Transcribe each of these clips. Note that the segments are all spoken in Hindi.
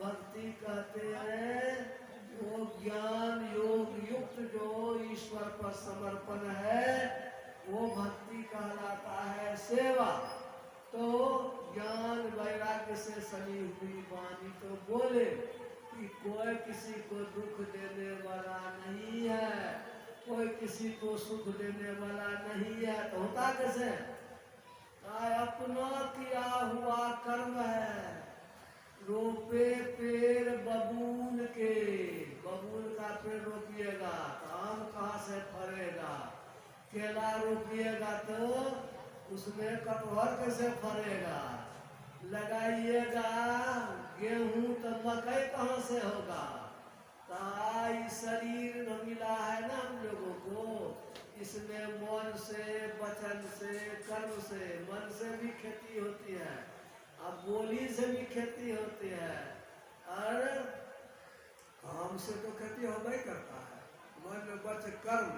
भक्ति कहते हैं वो ज्ञान योग युक्त जो ईश्वर पर समर्पण है वो भक्ति कहलाता है। सेवा तो ज्ञान वैराग्य से सनी हुई वाणी तो बोले कि कोई किसी को दुख देने वाला नहीं है, कोई किसी को सुख देने वाला नहीं है। तो होता कैसे? अपना किया हुआ कर्म है। रोपे पेड़ बबूल के, बबूल का पेड़ रोपिएगा तो आम कहाँ से फरेगा? केला रोपिएगा तो उसमें कटहल कैसे फरेगा? लगाइएगा गेहूं तो मकई कहाँ से होगा? ताई शरीर मिला है ना हम लोगों को, इसमें मन से, वचन से, कर्म से, मन से भी खेती होती है, अब बोली से भी खेती होती है, और काम से तो खेती होगा ही करता है। मन वचन कर्म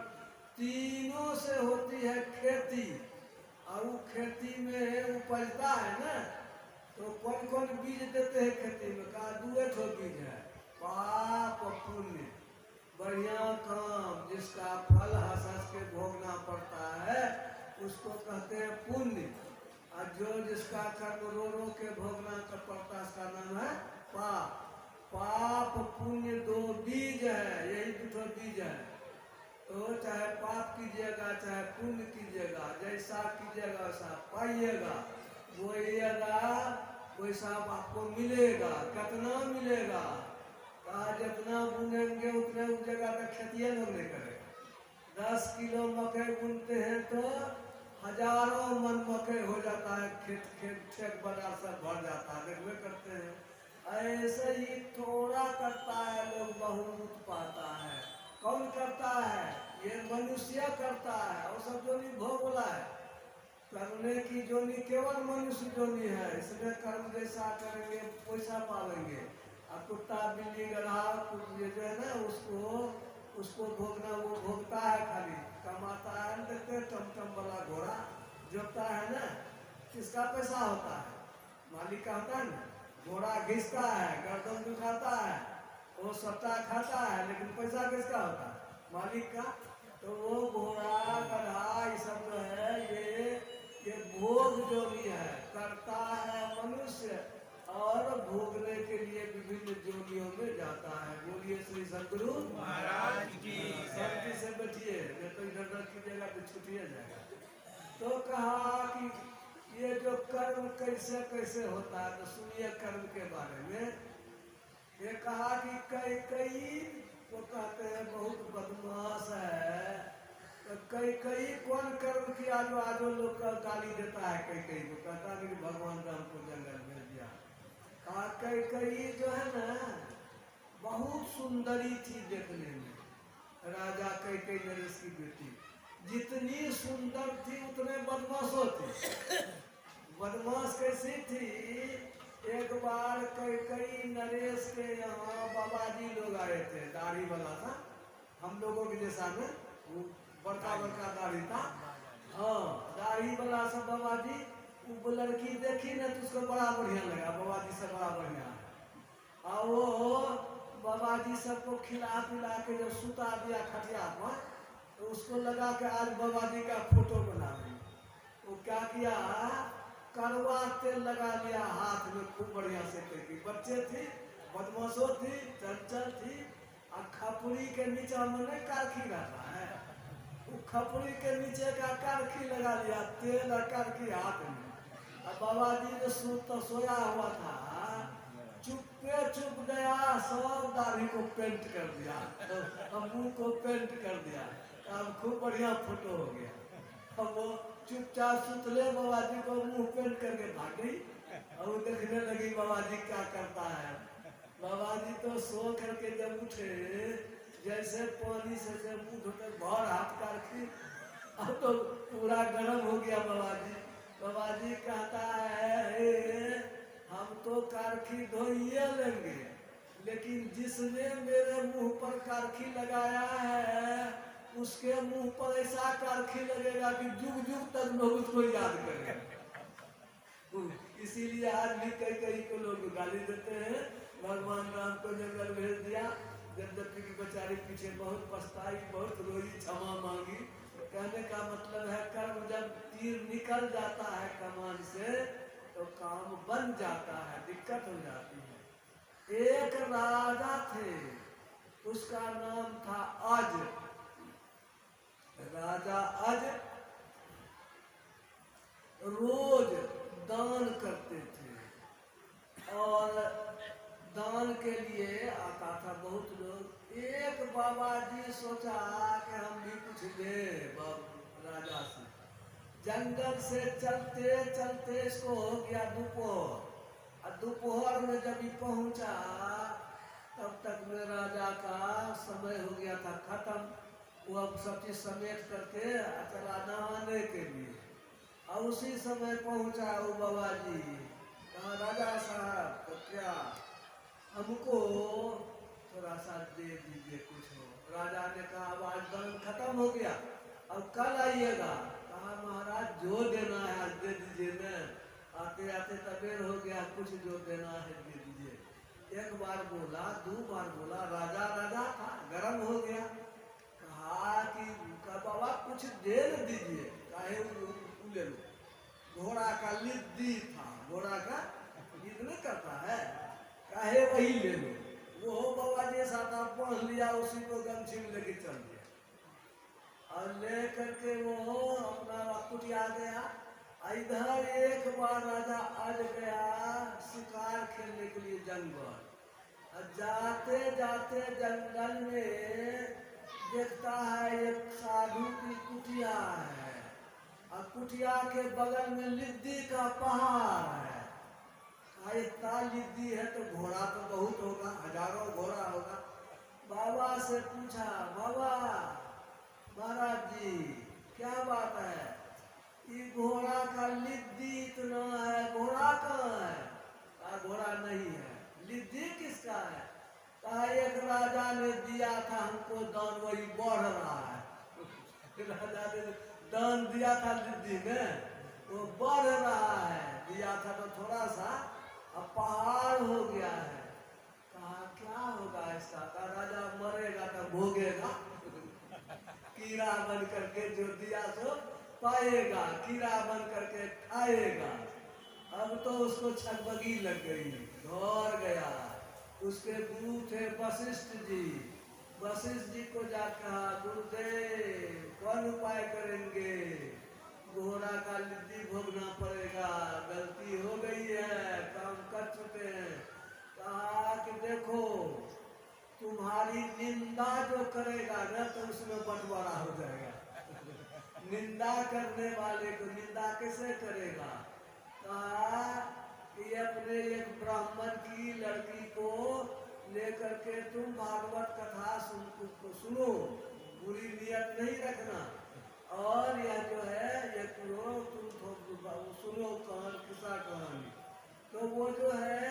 तीनों से होती है खेती। और वो खेती में उपजता है ना, तो कौन कौन बीज देते हैं खेती में? कहा दुए ठो बीज है, पाप पुण्य। बढ़िया काम जिसका फल हंस हंस के भोगना पड़ता है उसको कहते हैं पुण्य, और जो जिसका कर्म रो रो के भोगना पड़ता है उसका नाम है पाप। पाप पुण्य दो बीज है, यही दो बीज है। तो चाहे पाप कीजिएगा चाहे पुण्य कीजिएगा, जैसा कीजिएगा वैसा पाइएगा, बोइएगा वैसा आपको मिलेगा। कितना मिलेगा? कहा जितना बुनेंगे उतने उपजेगा, तो खेतिए लोग नहीं करेगा। 10 किलो मकई बुनते हैं तो हजारों मन मकई हो जाता है, खेत बाजार सब भर जाता है, देखवे करते हैं। ऐसे ही थोड़ा करता है लोग बहुत पाता है। कौन करता है? ये मनुष्य करता है, और सब जोनी भोग वाला है। करने की जोनी केवल मनुष्य जोनी है, इसमें कर्म जैसा करेंगे पैसा पालेंगे। अब कुत्ता बिल्ली गधा ये जो है ना उसको भोगना वो भोगता है, खाली कमाता है। देखते टमटम वाला घोड़ा जोतता है ना, किसका पैसा होता है? मालिक का होता है ना। घोड़ा घिसता है, गर्दन दुखाता है, वो सट्टा खाता है, लेकिन पैसा किसका होता है? मालिक का। तो वो घोड़ा गधा ये सब जो है ये भोग जोनी है, करता है मनुष्य और भोगने के लिए विभिन्न जोनियों में जाता है। बोलिए श्री सद्गुरु महाराज की। शांति से बैठिए, नहीं तो इधर कीजिएगा तो छूटिए जाएगा। तो कहा कि ये जो कर्म कैसे कैसे होता है, तो सुनिए कर्म के बारे में। ये कहा कि कई को कहते हैं बहुत बदमाश है, तो कई कौन कर्म किया जो आज लोग का गाली देता है? कई को कहता है कि भगवान राम को जंगल भेज दिया। कहा कई जो है ना बहुत सुंदरी थी देखने में, राजा कई नरेश की बेटी। जितनी सुंदर थी उतने बदमाशों थी। बदमाश कैसी थी? एक बार कई नरेश के यहाँ बाबा जी लोग आए थे, दाढ़ी वाला था, हम लोगों के जैसा में, वो बड़का बड़का दाढ़ी था। हाँ, दाढ़ी वाला सब बाबा जी, वो लड़की देखी ना तो उसको बड़ा बढ़िया लगा, बाबा जी से बड़ा बढ़िया है। और वो बाबा जी सबको खिला पिला के जब सुता दिया खटिया पर, तो उसको लगा कि आज बाबा जी का फोटो बना दी। वो क्या किया? करवा तेल लगा लिया हाथ में खूब बढ़िया से करके। बच्चे थी, बदमाशों थी, चंचल थी, और खपड़ी के नीचे हमने कारखी रहता है, वो खपड़ी के नीचे का कारखी लगा लिया, तेल और कारखी हाथ में। अब बाबा जी जो सोया हुआ था, चुपके चुप गया, सब दाढ़ी को पेंट कर दिया, तो मुंह को पेंट कर दिया, अब खूब बढ़िया फोटो हो गया। अब वो चुपचाप सुतले बाबा जी को मुंह पेंट करके भाग गई, और वो देखने लगी बाबा जी क्या करता है। बाबा जी तो सो करके जब उठे, जैसे पानी से मुंह धोते भर हाथ कारखी, अब तो पूरा गर्म हो गया बाबा जी। बाबा जी कहता है हम तो कारखी धोइए लेंगे, लेकिन जिसने मेरे मुंह पर कारखी लगाया है उसके मुंह पर ऐसा कारखी लगेगा कि जुग जुग तक लोग उसको याद करेंगे। इसीलिए आज भी कई को लोग गाली देते हैं, भगवान राम को जंगल भेज दिया। जमदग्नि की बेचारी पीछे बहुत पछताई, बहुत रोई, क्षमा मांगी। कहने का मतलब है कर्म जब तीर निकल जाता है कमान से तो काम बन जाता है, दिक्कत हो जाती है। एक राजा थे, उसका नाम था अज। राजा अज रोज दान करते थे और दान के लिए आता था बहुत लोग। एक बाबा जी सोचा कि हम भी कुछ दें राजा से। जंगल से चलते चलते इसको हो गया दोपहर। और दोपहर में जब भी पहुंचा तब तक में राजा का समय हो गया था खत्म। वो अब सब चीज समेट करके चला नहाने के लिए। और उसी समय पहुंचा वो बाबा जी। कहा राजा साहब तो क्या हमको थोड़ा सा दे दीजिए कुछ हो। राजा ने कहा अब आज दान खत्म हो गया, अब कल आइएगा। कहा महाराज जो देना है आज दे दीजिए न, आते आते तबेर हो गया, कुछ जो देना है दे दीजिए। एक बार बोला, दो बार बोला, राजा राजा था, गर्म हो गया। कहा कि बाबा कुछ दे न दीजिए। काहे ले लो। घोड़ा का लिद्दी था, घोड़ा का लिद नहीं करता है, काहे वही ले लो। वो बाबा जी साथ पढ़ लिया, उसी को गमछी में लेके चल दिया और ले करके वो अपना कुटिया गया। इधर एक बार राजा आज गया शिकार खेलने के लिए जंगल। जाते जाते जंगल में देखता है एक साधु की कुटिया है और कुटिया के बगल में लिद्दी का पहाड़ है। इतना लिद्दी है तो घोड़ा तो बहुत होगा, हजारों घोड़ा होगा। बाबा से पूछा, बाबा महाराज जी क्या बात है, ये घोड़ा का लिद्दी इतना है, घोड़ा कहाँ है? कहा घोड़ा नहीं है। लिद्दी किसका है? कहा एक राजा ने दिया था हमको दान, वही बढ़ रहा है। राजा ने दान दिया था लिद्दी में, वो बढ़ रहा है। दिया था तो थोड़ा सा, अब पहाड़ हो गया है। कहा क्या होगा इसका? कहा राजा मरेगा तो भोगेगा, कीड़ा बन करके जो दिया सो पाएगा, कीड़ा बन करके खाएगा। अब तो उसको छगबगी लग गई, दौड़ गया। उसके गुरु थे वशिष्ठ जी। वशिष्ठ जी को जा कहा गुरुदेव कौन उपाय करेंगे? घोड़ा का लिद्दी भोगना पड़ेगा, गलती हो गई है, काम कर चुके हैं। कहा कि देखो तुम्हारी निंदा जो करेगा ना तो उसमें बंटवारा हो जाएगा। निंदा करने वाले को निंदा कैसे करेगा? कहा कि अपने एक ब्राह्मण की लड़की को लेकर के तुम भागवत कथा सुनो, बुरी नियत नहीं रखना। और यह जो है ये तुम सुनो किस्सा कहानी। तो वो जो है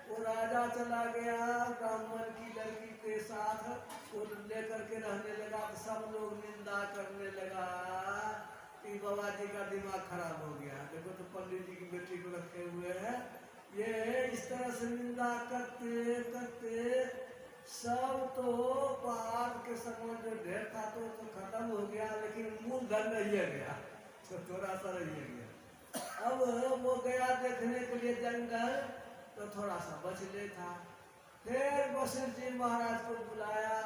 वो राजा चला गया ब्राह्मण की लड़की के साथ, वो लेकर के रहने लगा। तो सब लोग निंदा करने लगा कि बाबा जी का दिमाग खराब हो गया, देखो तो पंडित जी की बेटी को रखे हुए हैं। ये इस तरह से निंदा करते करते सब तो पहाड़ के समान जो ढेर था तो खत्म हो गया, लेकिन मूलधन नहीं गया, तो थोड़ा सा रह गया। अब वो गया देखने के लिए जंगल, तो थोड़ा सा बचले था। फिर वशिष्ठ जी महाराज को बुलाया,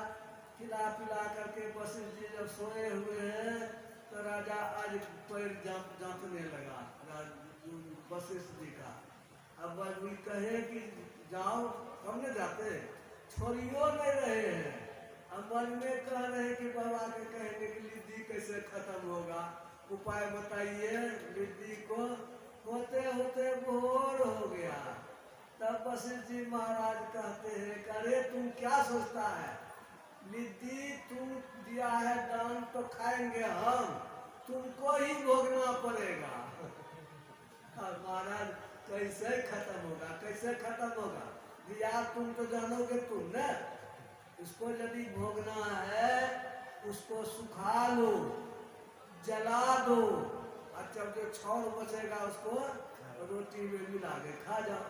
खिला पिला करके वशिष्ठ जी जब सोए हुए हैं तो राजा आज पैर जांचने लगा वशिष्ठ जी का। अब वो कहे कि जाओ, हम न जाते, छोड़ियो नहीं रहे हैं। हम मन में कह रहे कि बाबा के कहने की लिद्दी कैसे खत्म होगा, उपाय बताइए। लिद्दी को होते होते भोर हो गया। तब वशिष्ठ जी महाराज कहते हैं अरे तुम क्या सोचता है, लिद्दी तुम दिया है दान तो खाएंगे हम, तुमको ही भोगना पड़ेगा। महाराज कैसे खत्म होगा, कैसे खत्म होगा? यार तुम तो जानोगे तुम न, इसको यदि भोगना है उसको सुखा लो, जला दो, और जब जो छौर बचेगा उसको रोटी में मिला के खा जाओ।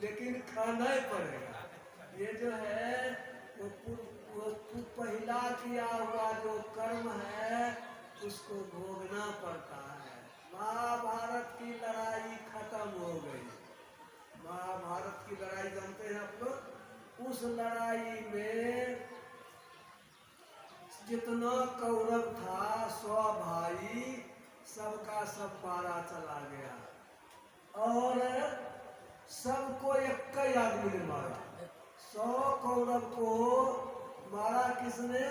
लेकिन खाना ही पड़ेगा। ये जो है वो पहला किया हुआ जो कर्म है उसको भोगना पड़ता है। महाभारत की लड़ाई खत्म हो गई। महाभारत की लड़ाई जानते हैं आप लोग? उस लड़ाई में जितना कौरव था 100 भाई सबका सब मारा चला गया और सबको एक ही आदमी ने मारा। 100 कौरव को मारा किसने?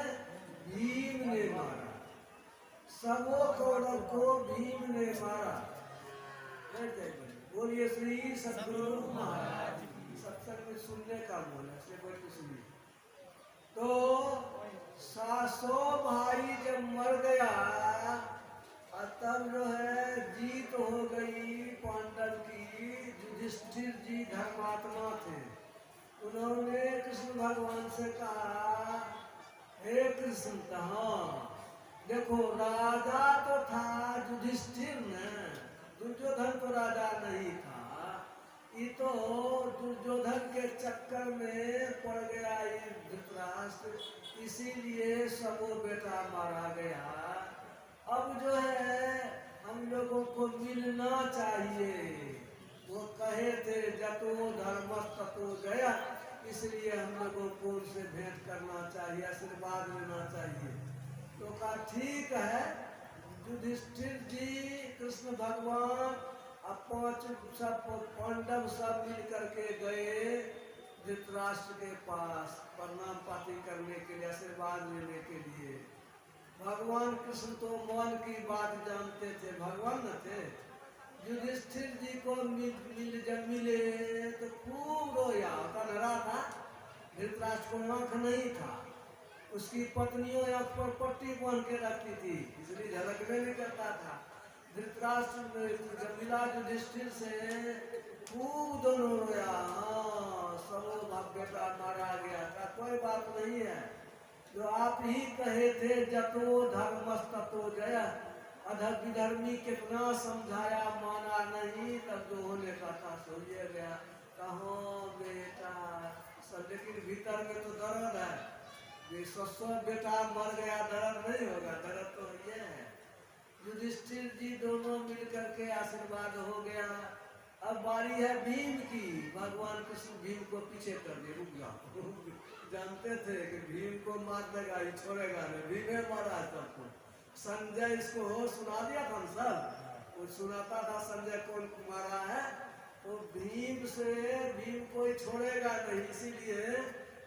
भीम ने मारा। सबों कौरव को भीम ने मारा। बोलिए श्री सद्गुरु महाराज। सत्संग में सुनने का बोल है, बोल के सुनिए। तो 700 भाई जब मर गया तब जो है जीत हो गई पांडव की। युधिष्ठिर जी धर्मात्मा थे। उन्होंने कृष्ण भगवान से कहा, हे कृष्ण, हाँ देखो राजा तो था युधिष्ठिर ने, दुर्योधन तो राजा नहीं था। ये तो दुर्योधन के चक्कर में पड़ गया ये धृतराष्ट्र, इसीलिए सबो बेटा मारा गया। अब जो है हम लोगों को मिलना चाहिए। वो कहे थे जतो धर्मस् ततो जय, इसलिए हम लोगों को उनसे भेंट करना चाहिए, आशीर्वाद लेना चाहिए। तो कहा ठीक है। युधिष्ठिर जी कृष्ण भगवान अब 5 सब पांडव सब मिल करके गए धृतराष्ट्र के पास प्रणाम पाती करने के लिए, आशीर्वाद लेने के लिए। भगवान कृष्ण तो मन की बात जानते थे, भगवान न थे। युधिष्ठिर जी को जब मिले तो खूब रोया, कन्हरा था। धृतराष्ट्र को आंख नहीं था, उसकी पत्नियों आंख पर पट्टी बांध के रखती थी, इसलिए झलकने नहीं करता था। धृतराष्ट्र जब मिला युधिष्ठिर से खूब दोनों रोया। हाँ सबो बेटा मारा गया था, कोई बात नहीं है, जो आप ही कहे थे जतो धर्मस् ततो जय। अधर विधर्मी कितना समझाया माना नहीं, तब जो होने का था सो ये गया। कहो बेटा सब, लेकिन भीतर में तो दर्द है। ये 100 बेटा मर गया, दर्द नहीं होगा? दर्द तो ये है। युधिष्ठिर जी दोनों मिल करके आशीर्वाद हो गया। अब बारी है भीम की। भगवान कृष्ण भीम को पीछे कर दिए, रुक जाओ। जानते थे कि भीम को मार देगा, ये छोड़ेगा नहीं, भीमे मारा सबको। संजय इसको सुना दिया था सब, वो सुनाता था संजय कौन मारा है। तो भीम से भीम कोई छोड़ेगा नहीं, इसीलिए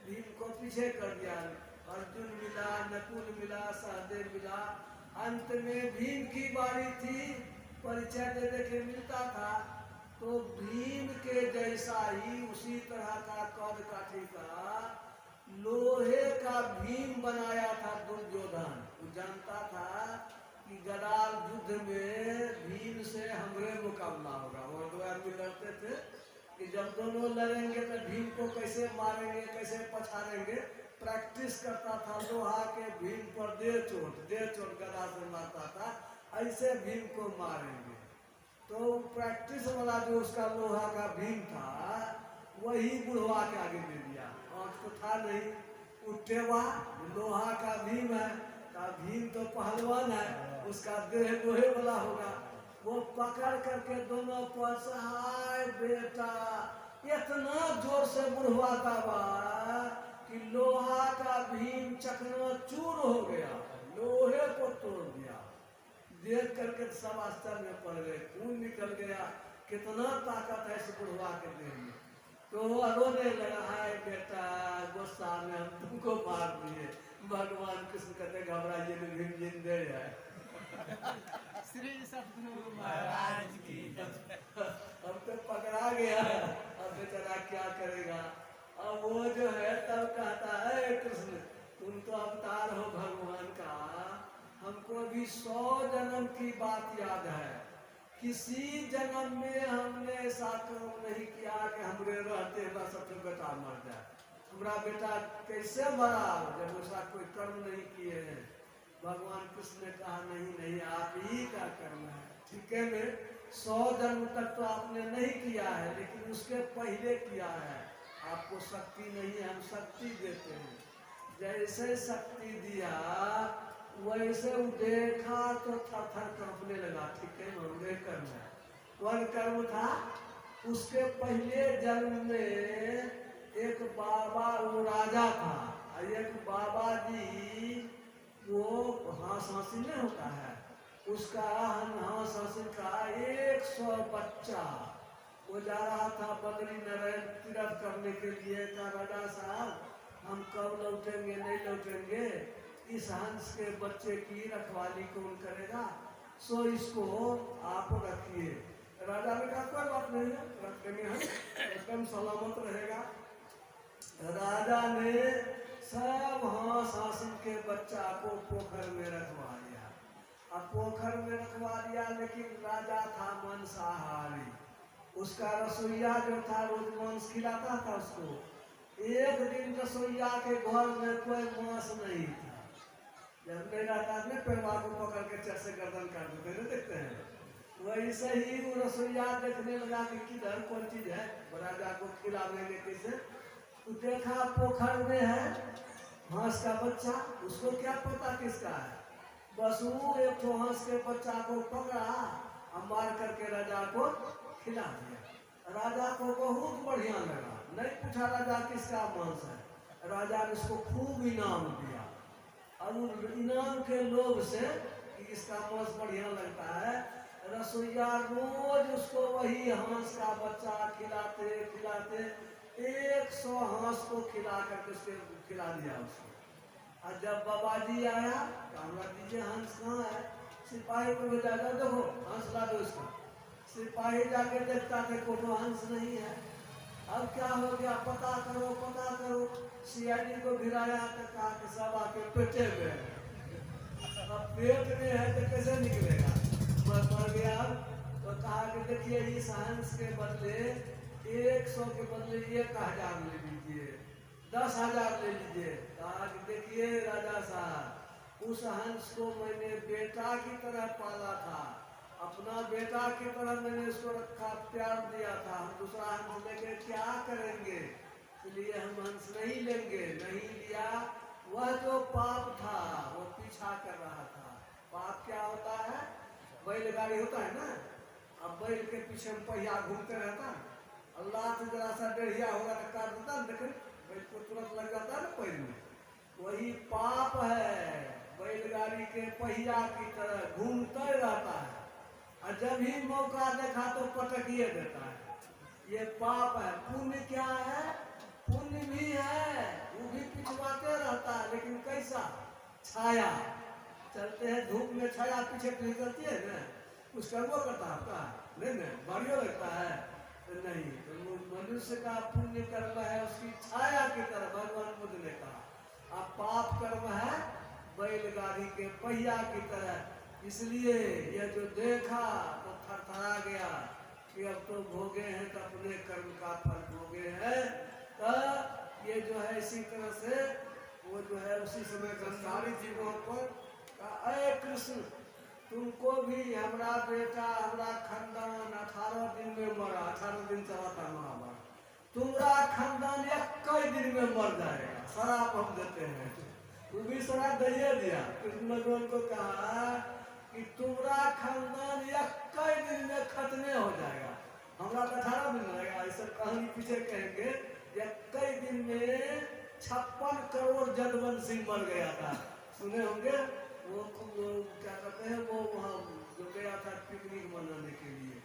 भीम को पीछे कर दिया। अर्जुन मिला, नकुल मिला, सहदेव मिला। अंत में भीम की बारी थी, परिचय दे दे के मिलता था। तो भीम के जैसा ही उसी तरह का कद काठी का लोहे का भीम बनाया था दुर्योधन। वो जानता था कि गदाल युद्ध में भीम से हमरे मुकाबला होगा। वो 2 आदमी लड़ते थे कि जब दोनों लड़ेंगे तो भीम को कैसे मारेंगे, कैसे पछाड़ेंगे। प्रैक्टिस करता था लोहा के भीम पर दे चोट गदा से मारता था, ऐसे भीम को मारेंगे। तो प्रैक्टिस वाला जो उसका लोहा का भीम था वही बुढ़वा के आगे दे दिया। आंख तो था नहीं, उठेवा लोहा का भीम है, का भीम तो पहलवान है, उसका देह लोहे वाला होगा। वो पकड़ करके दोनों पास, हाय बेटा, इतना जोर से बुढ़वा दबा कि लोहा का भीम चकनाचूर हो गया, लोहे को तोड़ दिया। देख करके सब आश्चर्य में पड़ गए, खून निकल गया। कितना ताकत है इस बुढ़वा के देह में। तो रोने लगा, हाय बेटा, गुस्सा में हम तुमको मार दिए। भगवान कृष्ण कहते घबराइए नहीं, भीम जिंदे है। श्री सद्गुरु महाराज की। अब तो पकड़ा गया, अब बेचारा क्या करेगा। अब वो जो है तब कहता है, कृष्ण तुम तो अवतार हो भगवान का, हमको भी 100 जन्म की बात याद है। किसी जन्म में हमने ऐसा कर्म नहीं किया कि हमरे रहते हुआ सबसे बेटा मर जाए। हमारा बेटा कैसे मरा जब ऐसा कोई कर्म नहीं किए हैं। भगवान कृष्ण ने कहा नहीं नहीं, आप ही का कर्म है। ठीक है में 100 जन्म तक तो आपने नहीं किया है, लेकिन उसके पहले किया है। आपको शक्ति नहीं है, हम शक्ति देते हैं। जैसे शक्ति दिया वैसे वो देखा तो थर थर कांपने लगा। ठीक है, मंगले कर्म है। कौन कर्म था? उसके पहले जन्म में एक बाबा, वो राजा था, और एक बाबा जी, वो हाँस हासिल नहीं होता है, उसका हाँस हासिल का 100 बच्चा। वो जा रहा था बद्री नारायण तीर्थ करने के लिए। कहा राजा साहब हम कब लौटेंगे, नहीं लौटेंगे, इस हंस के बच्चे की रखवाली कौन करेगा, सो इसको आप रखिए। राजा ने कहा कोई बात नहीं है, रख देंगे हम, एकदम सलामत रहेगा। राजा ने सब हाँस हासिल के बच्चा को पोखर में रखवा दिया। अब पोखर में रखवा दिया, लेकिन राजा था मांसाहारी। उसका रसोईया जो था रोज मांस खिलाता था उसको। एक दिन रसोईया के घर में कोई मांस नहीं था। जब नहीं रहता है परिवार को पकड़ के चर से गर्दन काट देते हैं, देखते हैं। वैसे ही वो रसोईया देखने लगा कि किधर कौन चीज है, राजा को खिला देंगे कैसे। तो देखा पोखर में है हांस का बच्चा, उसको क्या पता किसका है। बस वो एक तो हांस के बच्चा को पकड़ा और मार करके राजा को खिला दिया। राजा को बहुत बढ़िया लगा, नहीं पूछा राजा किसका मांस है, राजा ने उसको खूब इनाम दिया। अब इनाम के लोभ से कि इसका मांस बढ़िया लगता है, रसोईया रोज उसको वही हांस का बच्चा खिलाते खिलाते 100 हांस को खिला करके उसके खिला दिया उसको। और जब बाबा जी आया तो दीजिए हंस कहाँ है, सिपाही को भेजा, देखो हंस ला दो इसका। सिपाही जाके देखता थे कोनो हंस नहीं है। अब क्या हो गया, पता करो पता करो। सीआईडी को भिराया तो कहा कि सब आके पेटे में, अब पेट में है तो कैसे निकलेगा, मर गया। तो कहा कि देखिए इस हंस के बदले 100 के बदले 1000 ले लीजिए, 10,000 ले लीजिए। कहा कि देखिए राजा साहब, उस हंस को मैंने बेटा की तरह पाला था, अपना बेटा की तरह मैंने उसको रखा, प्यार दिया था। हम दूसरा हंस लेके क्या करेंगे, इसलिए हम हंस नहीं लेंगे। नहीं लिया, वह जो पाप था वो पीछा कर रहा था। पाप क्या होता है, बैलगाड़ी होता है ना, अब बैल के पीछे में पहिया घूमते रहता, अल्लाह से जरा सा डेढ़िया होगा तो काट देता, लेकिन बैल को तुरंत लग जाता है ना पैर में। वही पाप है, बैलगाड़ी के पहिया की तरह घूमते रहता है, और जब ही मौका देखा तो पटकिए देता है। ये पाप है। पुण्य क्या है, पुण्य भी है, वो भी पिछवाते रहता है, लेकिन कैसा, छाया। चलते हैं धूप में, छाया पीछे पीछे चलती है ना, कुछ कर्मो करता है आपका नहीं ना, बढ़िया लगता है तो नहीं। तो मनुष्य का पुण्य कर्म है उसकी छाया की तरह, भगवान बुद्ध ने कहा। अब पाप कर्म है बैलगाड़ी के पहिया की तरह। इसलिए यह जो देखा तो थरथरा गया कि अब तो भोगे हैं तो अपने कर्म का फल भोगे हैं। तो ये जो है इसी तरह से वो जो है उसी समय संसारी जीवों पर कहा, अरे कृष्ण तुमको भी हमारा बेटा, हमारा खानदान 18 दिन में मरा, 18 दिन चला था महाभारत, तुम्हारा खानदान 21 दिन में मर जाएगा, शराप हम देते हैं। वो भी शराप दे दिया। कृष्ण भगवान को कहा कि तुम्हारा खानदान 21 दिन में खत्म हो जाएगा, हमारा 18 दिन लगेगा। ऐसा कहानी पीछे कहेंगे, 21 दिन में 56 करोड़ जदवंशी मर गया था, सुने होंगे। वो क्या कहते हैं, वो वहाँ जो गया था पिकनिक मनाने के लिए।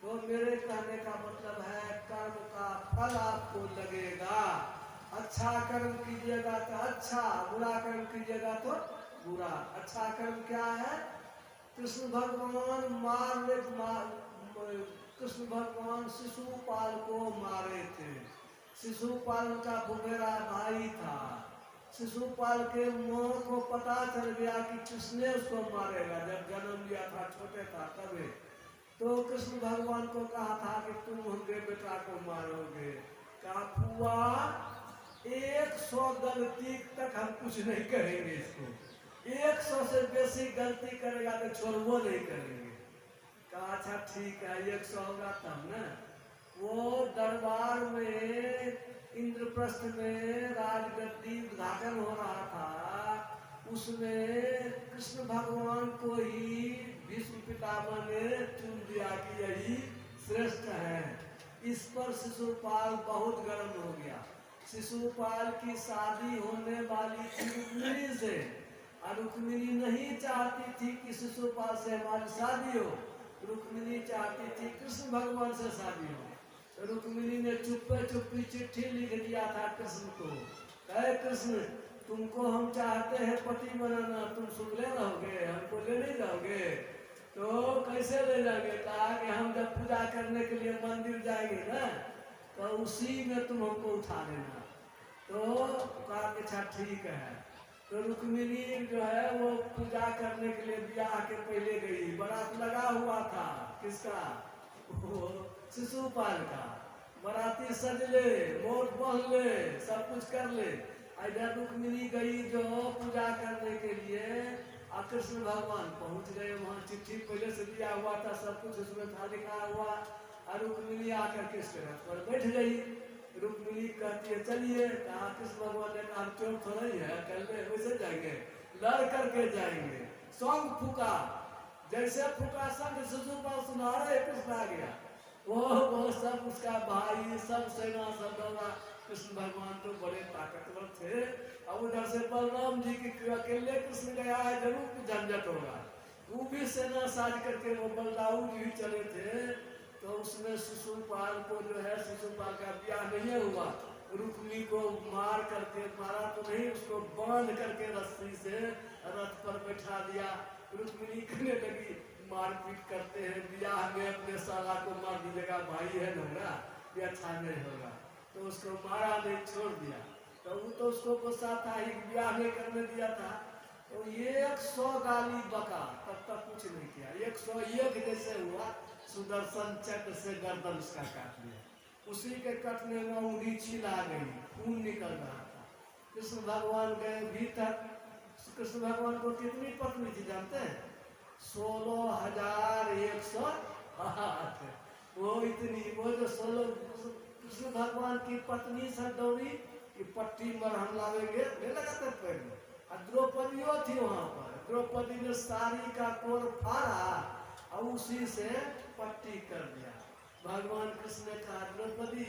तो मेरे कहने का मतलब है कर्म का फल आपको लगेगा। अच्छा कर्म कीजिएगा तो अच्छा, बुरा कर्म कीजिएगा तो बुरा। अच्छा कर्म क्या है, कृष्ण भगवान कृष्ण भगवान शिशुपाल को मारे थे। शिशुपाल का बुबेरा भाई था। शिशुपाल के माँ को पता चल गया कि किसने उसको मारेगा, जब जन्म लिया था छोटे था तभी। तो कृष्ण भगवान को कहा था कि तुम हमारे बेटा को मारोगे। कहा फुआ 100 गलती तक हम कुछ नहीं करेंगे इसको, 100 से बेसी गलती करेगा तो छोड़बो नहीं करेंगे। कहा अच्छा ठीक है 100 होगा तब ना। वो दरबार में इंद्रप्रस्थ में राजगद्दी उद्घाटन हो रहा था, उसमें कृष्ण भगवान को ही भीष्म पितामह ने चुन दिया कि यही श्रेष्ठ है। इस पर शिशुपाल बहुत गर्म हो गया। शिशुपाल की शादी होने वाली थी रुक्मिणी से, और रुक्मिणी नहीं चाहती थी कि शिशुपाल से हमारी शादी हो, रुक्मिणी चाहती थी कृष्ण भगवान से शादी हो। तो रुक्मिणी ने चुप्पे चुप्पी चिट्ठी लिख दिया था कृष्ण को, कहे कृष्ण तुमको हम चाहते हैं पति बनाना, तुम सुन ले रहोगे, हमको ले नहीं जाओगे? तो कैसे ले जाएंगे? कहा कि हम जब पूजा करने के लिए मंदिर जाएंगे ना, तो उसी में तुम हमको उठा लेना। तो कहा कि अच्छा ठीक है। तो रुक्मिणी जो है वो पूजा करने के लिए ब्याह के पहले गई, बारात लगा हुआ था किसका? वो शिशुपाल का। बाराती सज ले, मोट बन ले, सब कुछ कर ले। इधर रुक्मिणी गई जो पूजा करने के लिए, और कृष्ण भगवान पहुंच गए वहां। चिट्ठी पहले से दिया हुआ था, सब कुछ उसमें था लिखा हुआ। और रुक्मिणी आकर के रथ पर बैठ गई। रुक्मिणी कहती है चलिए, कहा कृष्ण भगवान ने कहा चोर थोड़ा ही है, कल में वैसे जाएंगे, लड़ करके जाएंगे। सॉन्ग फूका, जैसे फूका संग शिशुपाल सुना रहे कृष्ण आ गया। वो सब उसका भाई, सब सेना सब दौड़ा। कृष्ण भगवान तो बड़े ताकतवर थे। अब उधर से बलराम जी की अकेले कृष्ण गया है, जरूर झंझट होगा। वो भी सेना साज करके वो बलदाऊ जी भी चले थे। तो उसमें शिशुपाल को जो है, शिशुपाल का ब्याह नहीं हुआ। रुक्मिणी को मार करके, मारा तो नहीं, उसको बांध करके रस्सी से रथ पर बैठा दिया। रुक्मिणी कहने लगी मारपीट करते हैं ब्याह में, अपने साला को मार दीजिएगा, भाई है ना, ये अच्छा नहीं होगा। तो उसको मारा नहीं, छोड़ दिया। तो वो तो उसको गुस्सा था, ब्याह नहीं करने दिया था। तो 100 गाली बका, तब तक कुछ नहीं किया। 101 जैसे हुआ, सुदर्शन चक्र से गर्दन उसका काट लिया। उसी के कटने में उंगली छिला गई, खून निकल रहा था। कृष्ण भगवान गए भीतर। कृष्ण भगवान को कितनी पत्नी थी जानते हैं? 16,108। वो इतनी, वो जो 16 कृष्ण भगवान की पत्नी सब दौड़ी कि पट्टी पर हम लावेंगे, नहीं लगाते पैर। द्रौपदियों थी वहां पर। द्रौपदी ने साड़ी का कोर फाड़ा और उसी से पट्टी कर दिया। भगवान कृष्ण ने कहा द्रौपदी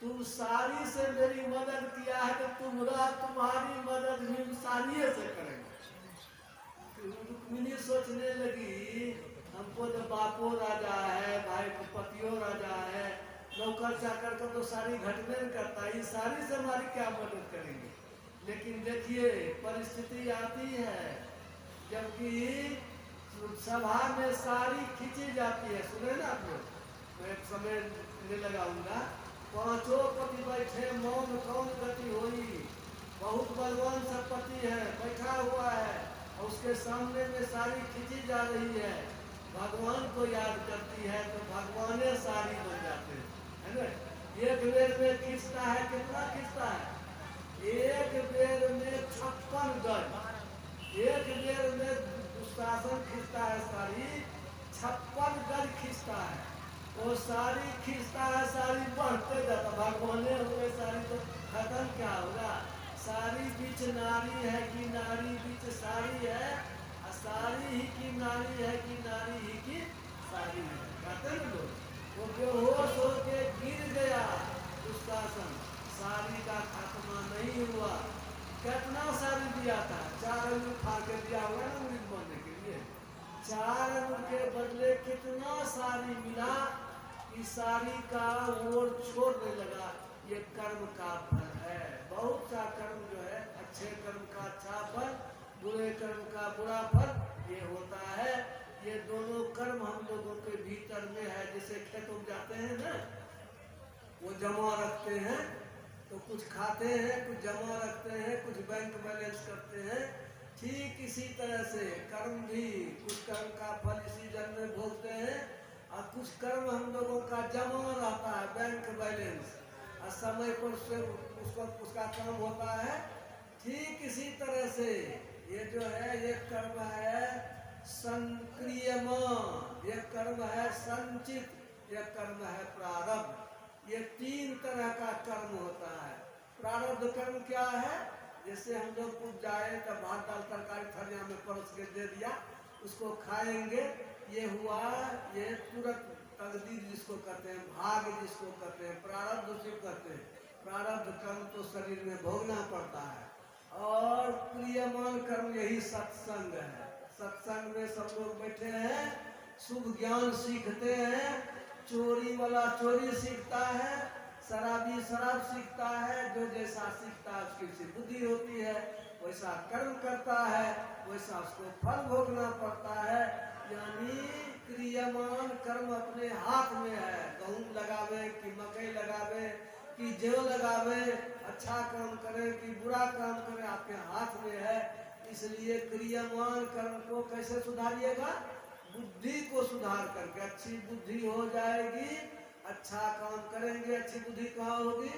तुम साड़ी से मेरी मदद किया है, तो तुम्हारी मदद भी साड़ी से करेंगे। रुक्मिणी सोचने लगी हमको तो बापो राजा है, भाई को पतियो राजा है, नौकर चाकर का तो साड़ी घटने नहीं करता, ये साड़ी से हमारी क्या मदद करेंगे? लेकिन देखिए परिस्थिति आती है जबकि सभा में साड़ी खींची जाती है। सुने ना आप लोग, मैं एक समय नहीं लगाऊंगा। 5 पति बैठे, मौन कौन गति होई, बहुत बलवान सब पति है, बैठा हुआ है, और उसके सामने में साड़ी खींची जा रही है। भगवान को याद करती है तो भगवाने साड़ी बन जाते हैं, है ना? एक बेर में खींचता है, कितना खींचता है? एक बेर में 56 गज। एक बेर में दुशासन खींचता है साड़ी, 56 गज खींचता है। वो साड़ी खींचता है, साड़ी बढ़ते जाता। भगवाने हुए साड़ी तो खत्म क्या होगा? साड़ी बीच नारी है कि नारी बीच साड़ी है, और साड़ी ही की नारी है कि नारी ही की साड़ी है, कहते हैं लोग। वो बेहोश होके गिर गया दुशासन, साड़ी का खात्मा नहीं हुआ। कितना साड़ी दिया था? 4 अंगूर फाड़ के दिया हुआ ना मुरीद बनने के लिए। 4 अंगूर के बदले कितना साड़ी मिला? इस साड़ी का ओर छोड़ने लगा। ये कर्म का फल है। बहुत सा कर्म जो है, अच्छे कर्म का अच्छा फल, बुरे कर्म का बुरा फल ये होता है। ये दोनों कर्म हम लोगों के भीतर में है। जैसे खेत उपजाते हैं ना, वो जमा रखते हैं तो कुछ खाते हैं, कुछ जमा रखते हैं, कुछ बैंक बैलेंस करते हैं। ठीक इसी तरह से कर्म भी, कुछ कर्म का फल इसी जन्म में भोगते हैं, और कुछ कर्म हम लोगों का जमा रहता है, बैंक बैलेंस, और समय पर से उसका काम होता है। ठीक इसी तरह से ये जो है, ये कर्म है संक्रियमान, यह कर्म है संचित, यह कर्म है प्रारब्ध। ये तीन तरह का कर्म होता है। प्रारब्ध कर्म क्या है? जैसे हम लोग कुछ जाए तो भात दाल तरकारी थालिया में परोस के दे दिया, उसको खाएंगे, ये हुआ, ये तुरंत तकदीर जिसको कहते हैं, भाग्य जिसको कहते हैं, प्रारब्ध उसे कहते हैं। प्रारब्ध कर्म तो शरीर में भोगना पड़ता है। और प्रियमान कर्म यही सत्संग है। सत्संग में सब लोग बैठे हैं, शुभ ज्ञान सीखते हैं। चोरी वाला चोरी सीखता है, शराबी शराब सीखता है, जो जैसा सीखता है उसकी सी बुद्धि होती है, वैसा कर्म करता है, वैसा उसको फल भोगना पड़ता है। यानी क्रियमान कर्म अपने हाथ में है। गेहूं लगावे कि मकई लगावे कि जौ लगावे, अच्छा काम करे कि बुरा काम करे, आपके हाथ में है। इसलिए क्रियमान कर्म को कैसे सुधारिएगा? बुद्धि को सुधार करके। अच्छी बुद्धि हो जाएगी, अच्छा काम करेंगे। अच्छी बुद्धि कहाँ होगी?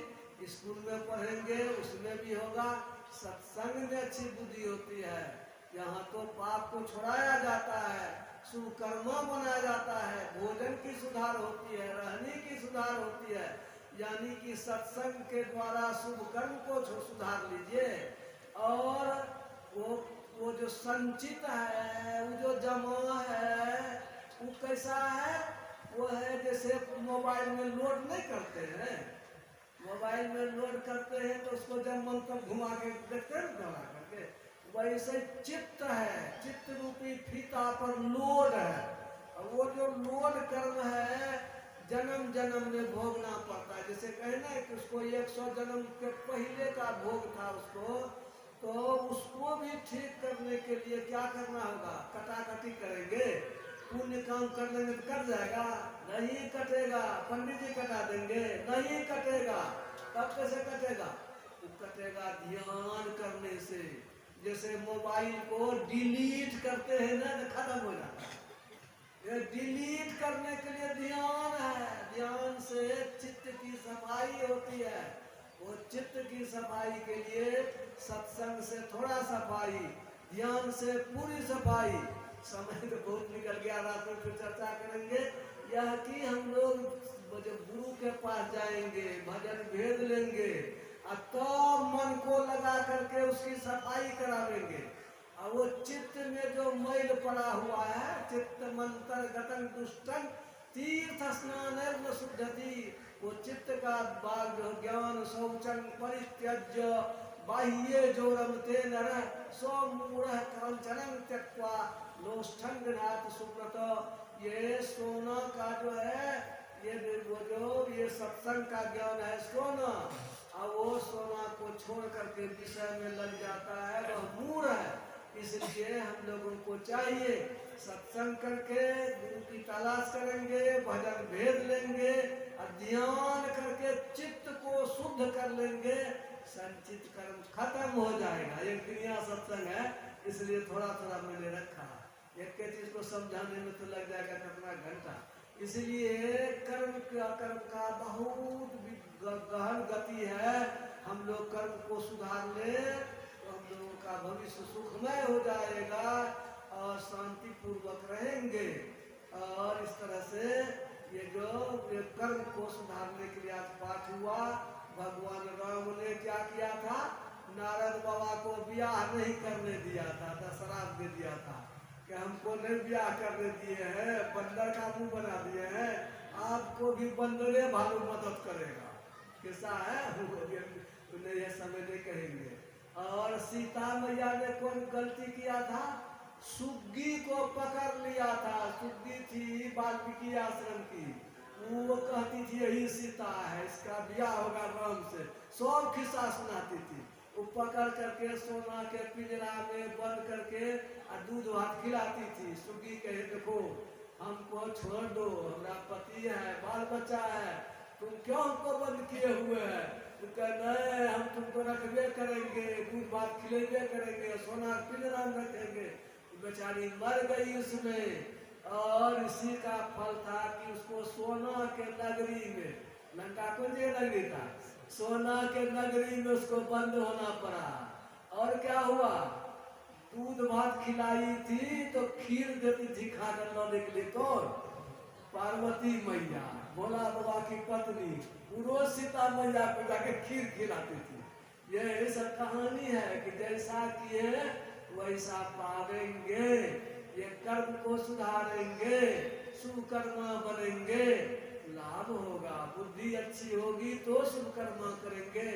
स्कूल में पढ़ेंगे, उसमें भी होगा। सत्संग में अच्छी बुद्धि होती है। यहाँ तो पाप को छुड़ाया जाता है, शुभ कर्मा बनाया जाता है, भोजन की सुधार होती है, रहने की सुधार होती है। यानी कि सत्संग के द्वारा शुभ कर्म को सुधार लीजिए। और वो जो संचित है, वो जो जमा है, वो कैसा है? वो है जैसे मोबाइल में लोड नहीं करते हैं, मोबाइल में लोड करते हैं तो उसको जब मन तक घुमा के देखते हैं घुमा करके, वैसे चित्त है, चित्त रूपी फीता पर लोड है। और वो जो लोड कर्म है, जन्म जन्म में भोगना पड़ता है। जैसे कहना कि उसको 100 जन्म के पहले का भोग था उसको, तो उसको भी ठीक करने के लिए क्या करना होगा? कटाकटी करेंगे। पुण्य काम कर लेंगे तो कट जाएगा? नहीं कटेगा। पंडित जी कटा देंगे? नहीं कटेगा। तब कैसे कटेगा? वो कटेगा ध्यान करने से। जैसे मोबाइल को डिलीट करते हैं ना, तो खत्म हो जाता है। ये डिलीट करने के लिए ध्यान है। ध्यान से चित्त की सफाई होती है। वो चित्त की सफाई के लिए सत्संग से थोड़ा सफाई, ध्यान से पूरी सफाई। समय तो बहुत निकल गया, रात में फिर चर्चा करेंगे। यह कि हम लोग जब गुरु के पास जाएंगे, भजन भेद लेंगे, और तो मन को लगा करके उसकी सफाई करावेंगे। और वो चित्त में जो मैल पड़ा हुआ है, चित्त मंत्र गतन दुष्टन तीर्थ स्नान न शुद्धति, वो चित्त का बाग जो ज्ञान शौचन परित्यज्य बाह्ये जोरमते नर स्वमूढ़ कांचनं त्यक्त्वा लोष्ठंगनाथ सुब्रत। ये सोना का जो है, ये सत्संग का ज्ञान है सोना। और वो सोना को छोड़ करके विषय में लग जाता है, वह मूढ़ है। इसलिए हम लोगों को चाहिए सत्संग करके गुरु की तलाश करेंगे, भजन भेद लेंगे, और ध्यान करके चित्त को शुद्ध कर लेंगे, संचित कर्म खत्म हो जाएगा। ये क्रिया सत्संग है, इसलिए थोड़ा थोड़ा मैंने रखा। एक के चीज को समझाने में तो लग जाएगा कितना घंटा। इसलिए कर्म का बहुत गहन गति है। हम लोग कर्म को सुधार ले तो हम लोगों का भविष्य सुखमय हो जाएगा और शांति पूर्वक रहेंगे। और इस तरह से ये जो कर्म को सुधारने के लिए आज पाठ हुआ, भगवान राम ने क्या किया था? नारद बाबा को ब्याह नहीं करने दिया था, श्राप दे दिया था कि हमको नहीं ब्याह करने दिए हैं, बंदर का मुंह बना दिए हैं, आपको भी बंदरे भालू मदद करेगा। कैसा है? उन्हें यह समय नहीं कहेंगे। और सीता मैया ने कौन गलती किया था? सुग्गी को पकड़ लिया था। सुग्गी थी वाल्मीकि आश्रम की, वो कहती थी यही सीता है, इसका ब्याह होगा राम से, सब खिस्सा सुनाती थी। वो पकड़ करके सोना के पिंजरा में बंद करके और दूध भात खिलाती थी। सुग्गी कहे देखो हमको छोड़ दो, हमारा पति है, बाल बच्चा है, तुम क्यों हमको बंद किए हुए हैं? तो नहीं, हम तुमको रखबे करेंगे, दूध भात खिलेबे करेंगे, सोना पिंजरा में रखेंगे। बेचारी मर गई उसमें। और इसी का फल था कि उसको सोना के नगरी में, लंका कौन सी नगरी था? सोना के नगरी में उसको बंद होना पड़ा। और क्या हुआ? दूध भात खिलाई थी तो खीर देती थी खाकर लाने के लिए। कौन? पार्वती मैया, भोला बाबा की पत्नी। रोज सीता मैया को जाके खीर खिलाती थी। ये सब कहानी है कि जैसा किए वैसा पावेंगे। ये कर्म को सुधारेंगे, शुभ कर्मा बनेंगे, लाभ होगा। बुद्धि अच्छी होगी तो शुभ कर्मा करेंगे।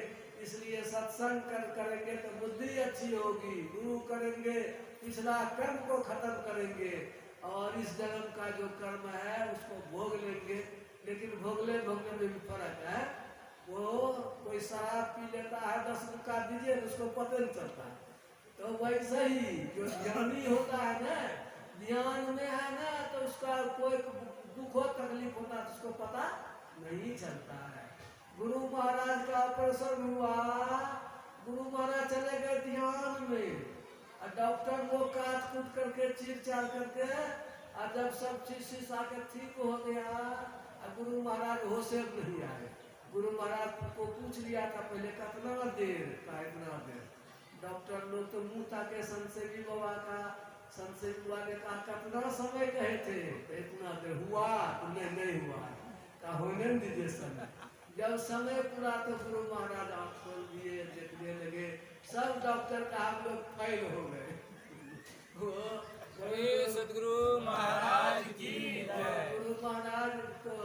इसलिए सत्संग करेंगे तो बुद्धि अच्छी होगी, गुरु करेंगे पिछला कर्म को खत्म करेंगे, और इस जन्म का जो कर्म है उसको भोग लेंगे। लेकिन भोगले भोगने में भी फर्क है। वो कोई शराब पी लेता है, 10 रुपया दीजिए, उसको पता नहीं चलता। तो वैसे ही जो ज्ञानी होता है ना, ज्ञान में है ना, तो उसका कोई दुख हो तकलीफ होता है तो उसको पता नहीं चलता है। गुरु महाराज का ऑपरेशन हुआ, गुरु महाराज चले गए ध्यान में, और डॉक्टर लोग काट कूट करके चीर चार करके, और जब सब चीज शीशा के ठीक हो गया, और गुरु महाराज होश में नहीं आए। गुरु महाराज को पूछ लिया था पहले, कितना देर का? इतना देर। डॉक्टर लोग तो मुंह ताके संसेवी बाबा का, संसेवी बाबा ने कहा कितना समय कहे थे? तो इतना देर हुआ। तो नहीं हुआ, कहा होने दीजिए समय। जब समय पूरा तो गुरु महाराज आंख खोल दिए, देखने लगे, सब डॉक्टर का हम लोग फेल हो गए। सदगुरु महाराज की जय। गुरु महाराज को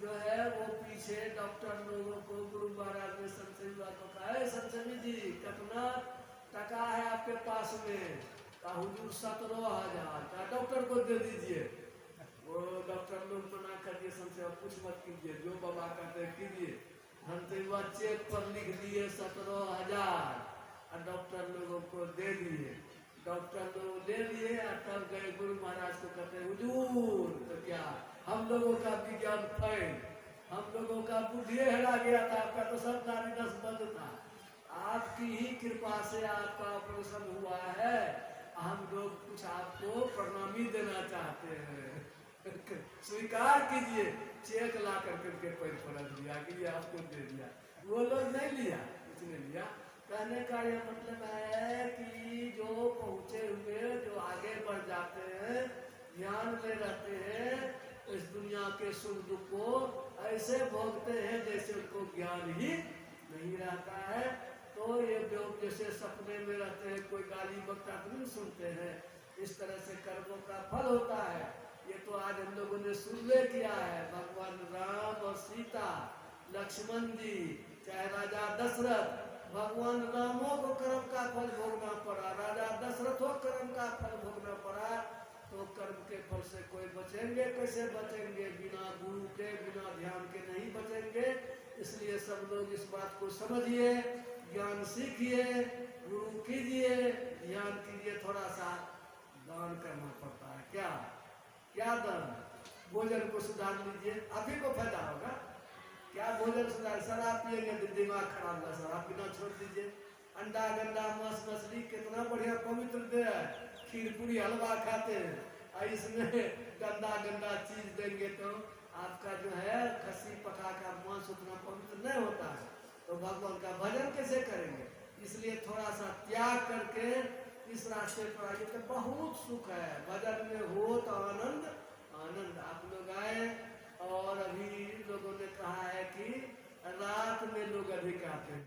जो है वो पीछे डॉक्टर लोगों को गुरु महाराज ने संसदी को कहा, संसदी जी कितना टका है आपके पास में? कहा हुजूर 17,000। कहा डॉक्टर को दे दीजिए। वो डॉक्टर लोग मना कर दिए, संशय कुछ मत कीजिए, जो बाबा कहते कीजिए। धनतेवा चेक पर लिख दिए 17,000, और डॉक्टर लोगों को दे दिए। डॉक्टर लोग ले लिए, और तब गए गुरु महाराज को कहते हुजूर तो क्या हम लोगों का विज्ञान फेल, हम लोगों का बुद्धि हेरा गया था, आपका तो सब दारी 10 बंद था। आपकी ही कृपा से आपका ऑपरेशन हुआ है, हम लोग कुछ आपको प्रणामी देना चाहते हैं। स्वीकार कीजिए। चेक ला करके पैर पलट दिया कि ये आपको दे दिया। वो लोग नहीं लिया, उसने लिया। कहने का ये मतलब है कि जो पहुंचे हुए, जो आगे बढ़ जाते हैं, ध्यान में रहते हैं, इस दुनिया के सुख दुख को ऐसे भोगते हैं जैसे उनको ज्ञान ही नहीं रहता है। तो ये लोग जैसे सपने में रहते हैं, कोई गाली बकता नहीं सुनते हैं, इस तरह से कर्मों का फल होता है। ये तो आज हम लोगों ने सुनले किया है। भगवान राम और सीता, लक्ष्मण जी, चाहे राजा दशरथ, भगवान रामों को कर्म का फल भोगना पड़ा, राजा दशरथों कर्म का फल भोगना पड़ा। तो कर्म के फल से कोई बचेंगे? कैसे बचेंगे? बिना गुरु के, बिना ध्यान के नहीं बचेंगे। इसलिए सब लोग इस बात को समझिए, ज्ञान सीखिए, गुरु कीजिए, ध्यान कीजिए। थोड़ा सा दान करना पड़ता है। क्या क्या दान? भोजन को सुधार लीजिए, आप ही को फायदा होगा। क्या भोजन सुधार? शराब पिएंगे तो दिमाग खराब होगा, शराब पीना छोड़ दीजिए। अंडा गंडा मांस मछली कितना बढ़िया पवित्र दे है, खीर पूरी हलवा खाते हैं, और इसमें गंदा गंदा चीज देंगे तो आपका जो है खस्सी पका का मांस उतना पवित्र नहीं होता है। तो भगवान का भजन कैसे करेंगे? इसलिए थोड़ा सा त्याग करके इस रास्ते पर आगे तो बहुत सुख है। भजन में हो तो आनंद आनंद। आप लोग आए, और अभी लोगों ने कहा है कि रात में लोग अधिक आते हैं।